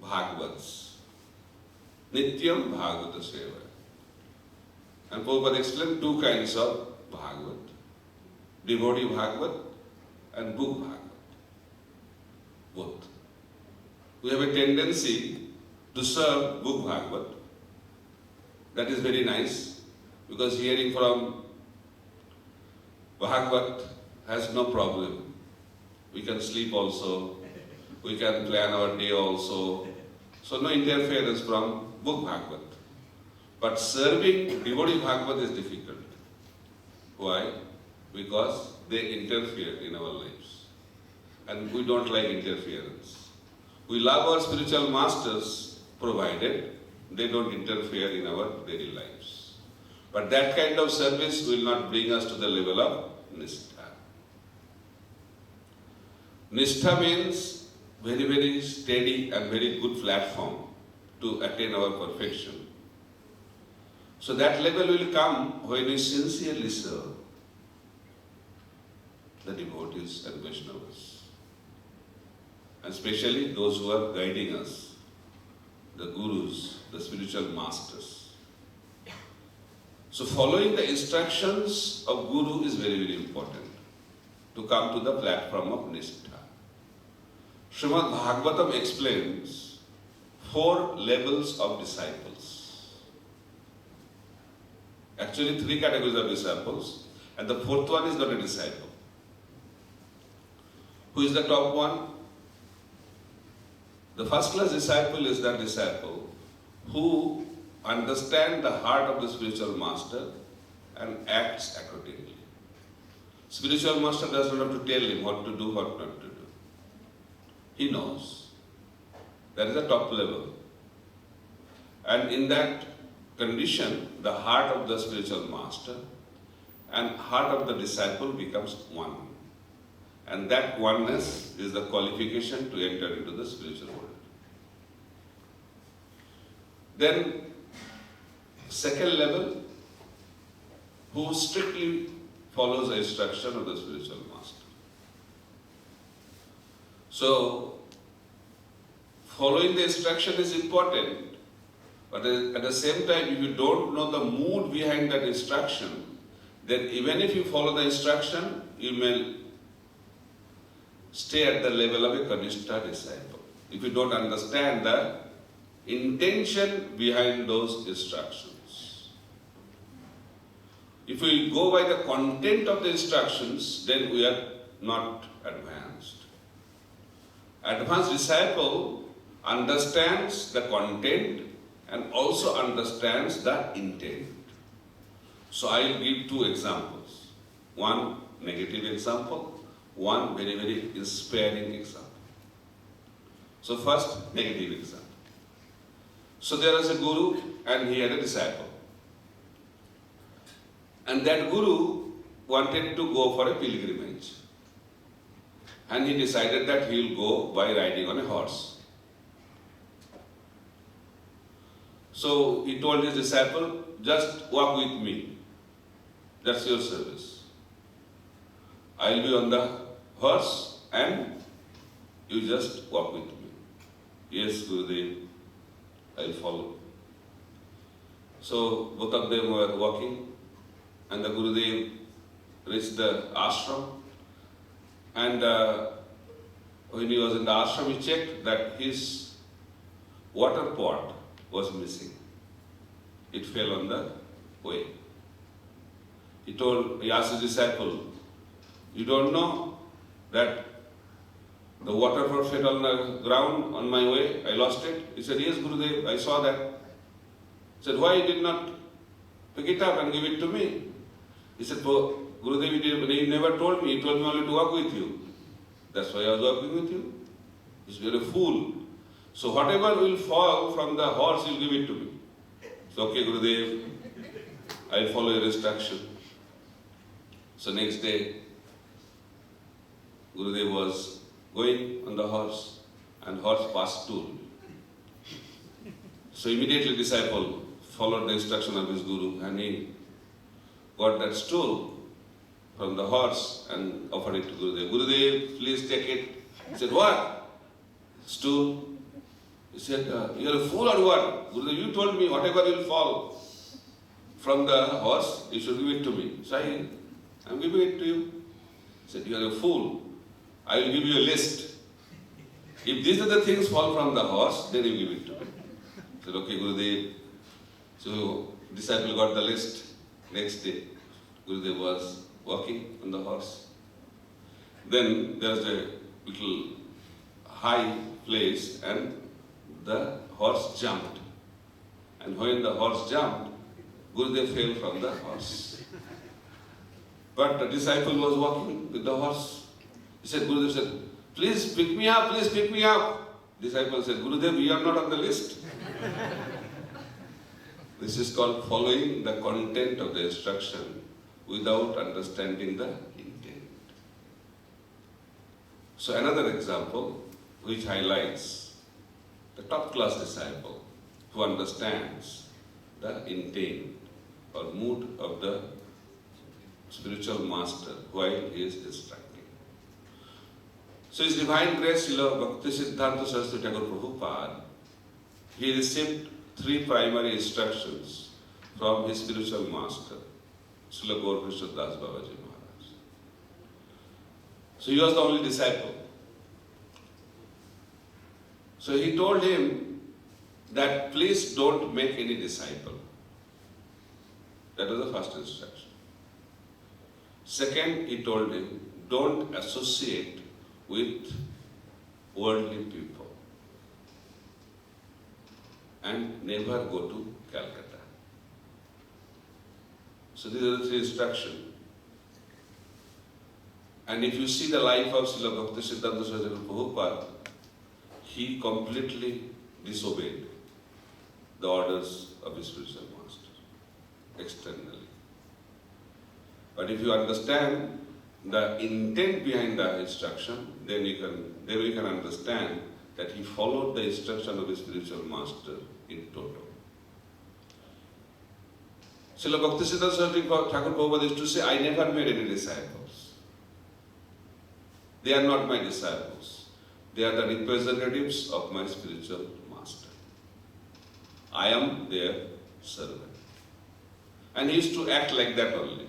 Bhagavats. Nityam Bhagavata Seva. And Prabhupada explained two kinds of Bhagavat. Devotee Bhagavat and book Bhagavat. Both. We have a tendency to serve book Bhagavat. That is very nice, because hearing from Bhagavat has no problem. We can sleep also, we can plan our day also. So no interference from book Bhagavat. But serving devotee Bhagavat is difficult. Why? Because they interfere in our lives. And we don't like interference. We love our spiritual masters, provided they don't interfere in our daily lives. But that kind of service will not bring us to the level of Nishtha. Nishtha means very, very steady and very good platform to attain our perfection. So that level will come when we sincerely serve the devotees and Vaishnavas, and especially those who are guiding us, the gurus, the spiritual masters. So following the instructions of Guru is very, very important to come to the platform of Nishtha. Srimad Bhagavatam explains 4 levels of disciples. Actually 3 categories of disciples, and the 4th one is not a disciple. Who is the top one? The first class disciple is that disciple who understands the heart of the spiritual master and acts accordingly. Spiritual master does not have to tell him what to do, what not to do. He knows. That is the top level. And in that condition, the heart of the spiritual master and heart of the disciple becomes one. And that oneness is the qualification to enter into the spiritual world. Then, second level, who strictly follows the instruction of the spiritual master. So, following the instruction is important, but at the same time, if you don't know the mood behind that instruction, then even if you follow the instruction, you may stay at the level of a Kanishta disciple. If you don't understand the intention behind those instructions. If we go by the content of the instructions, then we are not advanced. Advanced disciple understands the content and also understands the intent. So I will give 2 examples. One negative example, one very, very inspiring example. So first, negative example. So there was a guru and he had a disciple. And that guru wanted to go for a pilgrimage. And he decided that he will go by riding on a horse. So he told his disciple, just walk with me. That's your service. I will be on the horse and you just walk with me. Yes, Gurudev, I will follow. So both of them were walking and the Gurudev reached the ashram, and when he was in the ashram, he checked that his water pot was missing. It fell on the way. He asked his disciple, you don't know that the water pot fell on the ground on my way, I lost it? He said, yes, Gurudev, I saw that. He said, why you did not pick it up and give it to me? He said, Gurudev, he never told me, he told me only to walk with you. That's why I was walking with you. He said, you're a fool. So whatever will fall from the horse, you'll give it to me. So, okay, Gurudev, I'll follow your instruction. So next day, Gurudev was going on the horse and horse passed stool. So immediately disciple followed the instruction of his guru and he got that stool from the horse and offered it to Gurudev. Gurudev, please take it. He said, what? Stool? He said, you are a fool or what? Gurudev, you told me whatever will fall from the horse, you should give it to me. So I am giving it to you. He said, you are a fool. I will give you a list. If these are the things fall from the horse, then you give it to me. I said, okay, Gurudev. So disciple got the list. Next day, Gurudev was walking on the horse. Then there's a little high place and the horse jumped. And when the horse jumped, Gurudev fell from the horse. But the disciple was walking with the horse. He said, Gurudev said, please pick me up, please pick me up. Disciple said, Gurudev, you are not on the list. This is called following the content of the instruction without understanding the intent. So another example which highlights the top class disciple who understands the intent or mood of the spiritual master while he is instructing. So His Divine Grace Srila Bhakti Siddhanta Saraswati Thakur Prabhupada, he received 3 primary instructions from his spiritual master, Srila Gaur Krishna Das Babaji Maharaj. So he was the only disciple. So he told him that please don't make any disciple. That was the first instruction. Second, he told him, don't associate with worldly people and never go to Calcutta. So these are the 3 instructions. And if you see the life of Srila Bhakti Siddhanta Saraswati Prabhupada, he completely disobeyed the orders of his spiritual master externally. But if you understand the intent behind the instruction, then we can understand that he followed the instruction of his spiritual master in total. Srila Bhakti Siddhanta Saraswati Thakur Prabhupada used to say, I never made any disciples. They are not my disciples. They are the representatives of my spiritual master. I am their servant. And he used to act like that only.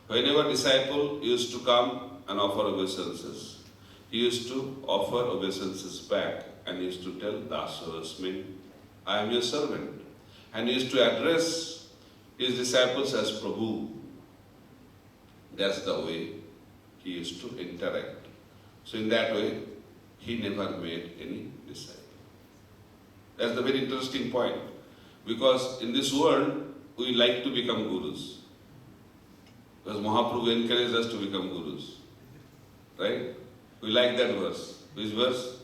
Whenever disciple used to come and offer obeisances, he used to offer obeisances back and he used to tell Dasasmin, I am your servant. And he used to address his disciples as Prabhu. That's the way he used to interact. So in that way, he never made any disciple. That's the very interesting point. Because in this world, we like to become gurus. Because Mahaprabhu encouraged us to become gurus. Right? We like that verse. Which verse?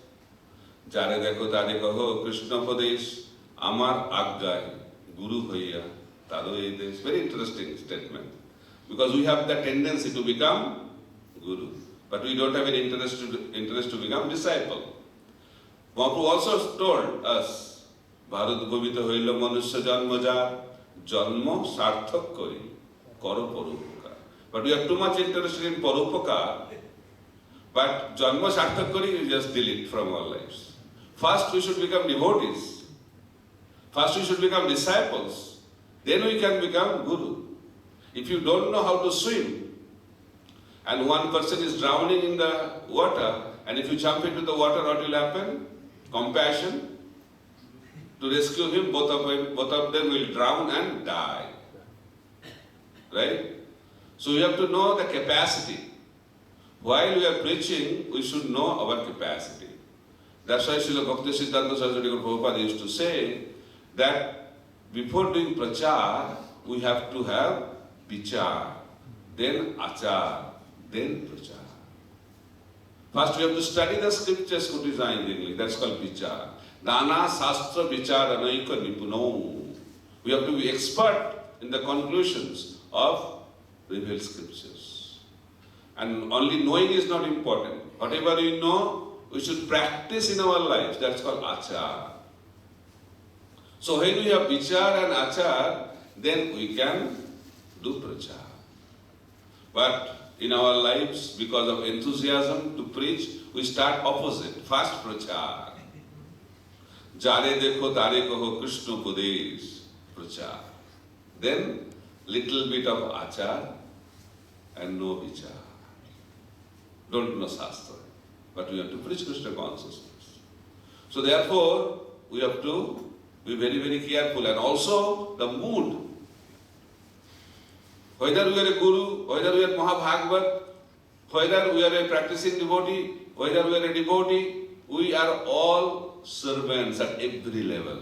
Jare dekho tade kaho Krishna Padesh Amar Aggay Guru Hoya Tado Edesh. Very interesting statement. Because we have the tendency to become guru. But we don't have any interest to become disciple. Mahaprabhu also told us, Bharat Bhavita Hoila Manusya Janmajar Janma Sarthak Kori Karo Paropakar. But we are too much interested in Paropakar, but Janma Sarthak Kori we just delete from our lives. First we should become devotees. First we should become disciples. Then we can become guru. If you don't know how to swim, and one person is drowning in the water, and if you jump into the water, what will happen? Compassion. To rescue him, both of them will drown and die. Right? So you have to know the capacity. While we are preaching, we should know our capacity. That's why Srila Bhakti Siddhanta Saraswati Prabhupada used to say that before doing prachar, we have to have vichar, then achar, then prachar. First we have to study the scriptures scrutinizingly, that's called vichar. Nana Sastra Vichara Naika Nipuno. We have to be expert in the conclusions of revealed scriptures. And only knowing is not important. Whatever we know, we should practice in our lives. That's called achar. So when we have vichar and achar, then we can do prachar. But in our lives, because of enthusiasm to preach, we start opposite. First prachar. Jare dekho tare kaho Krishna Upadesh Prochar. Then little bit of achar and no vichar. Don't know Shastra, but we have to preach Krishna consciousness. So therefore, we have to be very, very careful, and also the mood. Whether we are a guru, whether we are Mahabhagavat, whether we are a practicing devotee, whether we are a devotee, we are all servants at every level.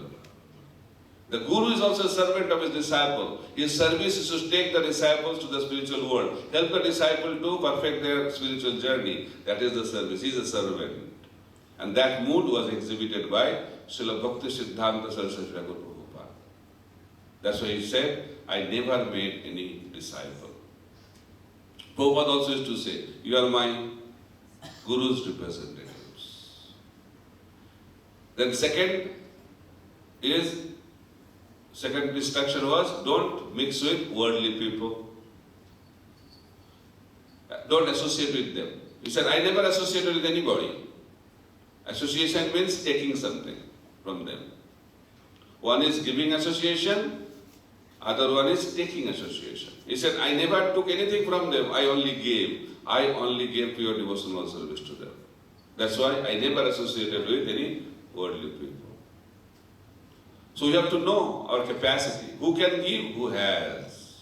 The guru is also a servant of his disciple. His service is to take the disciples to the spiritual world, help the disciple to perfect their spiritual journey. That is the service. He is a servant. And that mood was exhibited by Srila Bhakti Siddhanta Saraswati Thakur Prabhupada. That's why he said, I never made any disciple. Prabhupada also used to say, you are my guru's representatives. Then second instruction was, don't mix with worldly people. Don't associate with them. He said, I never associated with anybody. Association means taking something from them. One is giving association, other one is taking association. He said, I never took anything from them, I only gave. I only gave pure devotional service to them. That's why I never associated with any worldly people. So we have to know our capacity. Who can give? Who has?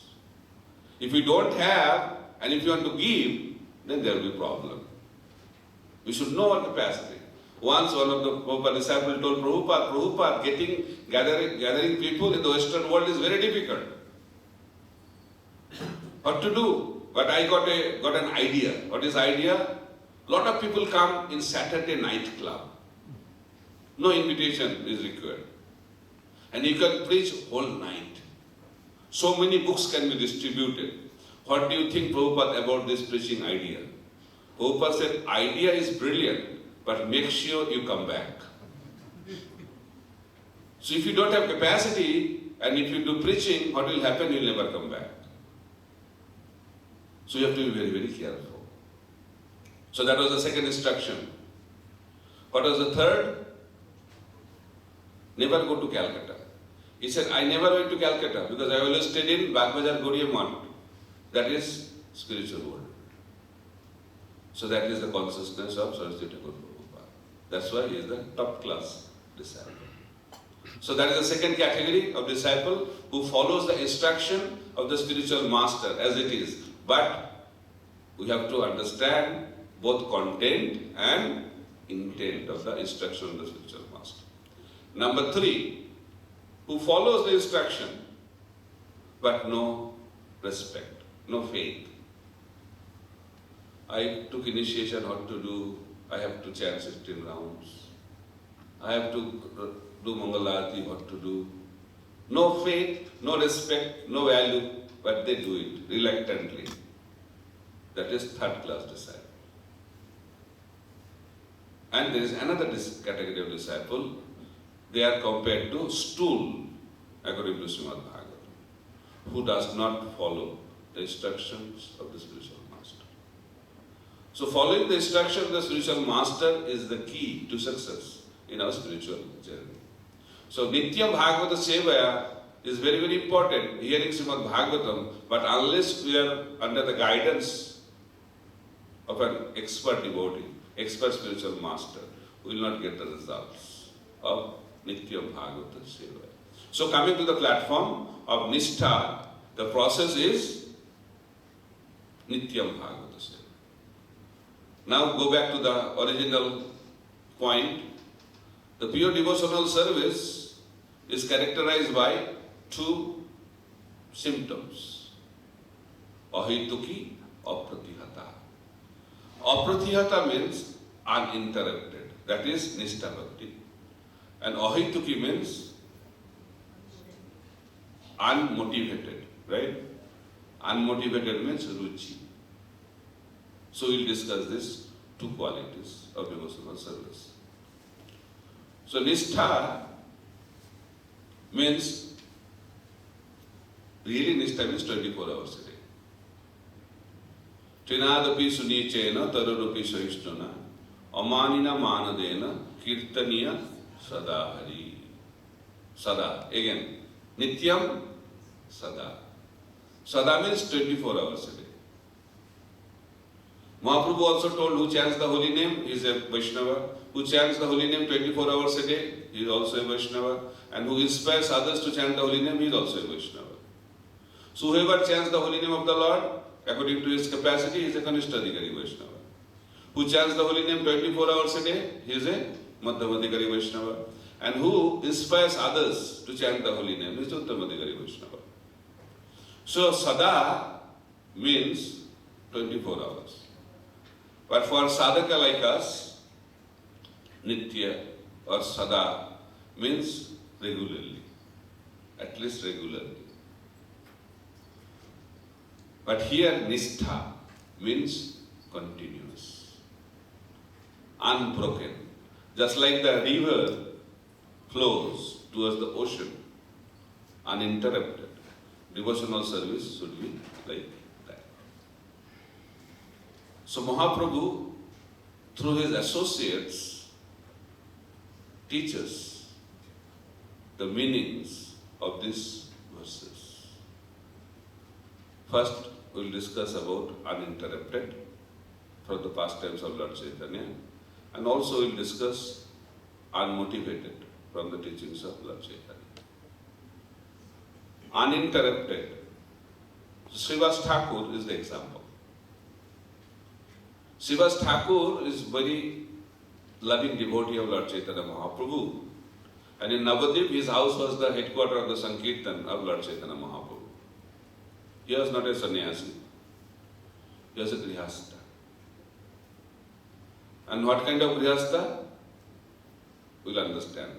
If we don't have, and if you want to give, then there will be a problem. We should know our capacity. Once one of the Prabhupada disciples told Prabhupada, gathering people in the Western world is very difficult. What to do? But I got an idea. What is idea? Lot of people come in Saturday night club. No invitation is required. And you can preach whole night. So many books can be distributed. What do you think, Prabhupada, about this preaching idea? Prabhupada said, idea is brilliant, but make sure you come back. So if you don't have capacity, and if you do preaching, what will happen? You will never come back. So you have to be very, very careful. So that was the second instruction. What was the third? Never go to Calcutta. He said, I never went to Calcutta because I always stayed in Bagbajar Gaudiya Math. That is spiritual world. So that is the consciousness of Saraswati Thakur Prabhupada. That's why he is the top class disciple. So that is the second category of disciple who follows the instruction of the spiritual master as it is. But we have to understand both content and intent of the instruction of the spiritual master. Number three, who follows the instruction but no respect, no faith. I took initiation what to do. I have to chant 16 rounds. I have to do Mangalarati, what to do. No faith, no respect, no value, but they do it reluctantly. That is third class disciple. And there is another category of disciple. They are compared to stool, according to Srimad Bhagavatam, who does not follow the instructions of the spiritual master. So following the instruction of the spiritual master is the key to success in our spiritual journey. So Nityam Bhagavata Sevaya is very, very important, hearing Srimad Bhagavatam, but unless we are under the guidance of an expert devotee, expert spiritual master, we will not get the results of Nityam Bhagavata Sevaya. So coming to the platform of Nishtha, the process is Nityam Bhagavata Sevaya. Now go back to the original point. The pure devotional service is characterized by two symptoms. Ahituki, apratihata. Apratihata means uninterrupted. That is Nishtha Bhakti. And ahituki means unmotivated, right? Unmotivated means ruchi. So we'll discuss these two qualities of devotional service. So Nishtha means, really Nishtha means 24 hours a day. Trinadapi sunichena tararupi sahishtuna amanina manadena kirtaniya Sada Hari. Sada, again. Nityam, Sada. Sada means 24 hours a day. Mahaprabhu also told who chants the holy name is a Vaishnava. Who chants the holy name 24 hours a day, he is also a Vaishnava. And who inspires others to chant the holy name, he is also a Vaishnava. So whoever chants the holy name of the Lord, according to his capacity, he is a Kanishtadhikari Vaishnava. Who chants the holy name 24 hours a day, he is a Madhyamadhikari Vaishnava. And who inspires others to chant the holy name, he is Uttamadhikari Vaishnava. So Sada means 24 hours. But for sadhaka like us, Nitya or Sada means regularly, at least regularly. But here Nishtha means continuous, unbroken. Just like the river flows towards the ocean, uninterrupted. Devotional service should be like that. So Mahaprabhu, through his associates, teaches the meanings of these verses. First, we will discuss about uninterrupted from the pastimes of Lord Chaitanya, and also we will discuss unmotivated from the teachings of Lord Chaitanya. Uninterrupted. Srivas Thakur is the example. Srivas Thakur is very loving devotee of Lord Chaitanya Mahaprabhu. And in Navadvip, his house was the headquarters of the Sankirtan of Lord Chaitanya Mahaprabhu. He was not a sannyasi. He was a grihastha. And what kind of grihastha? We'll understand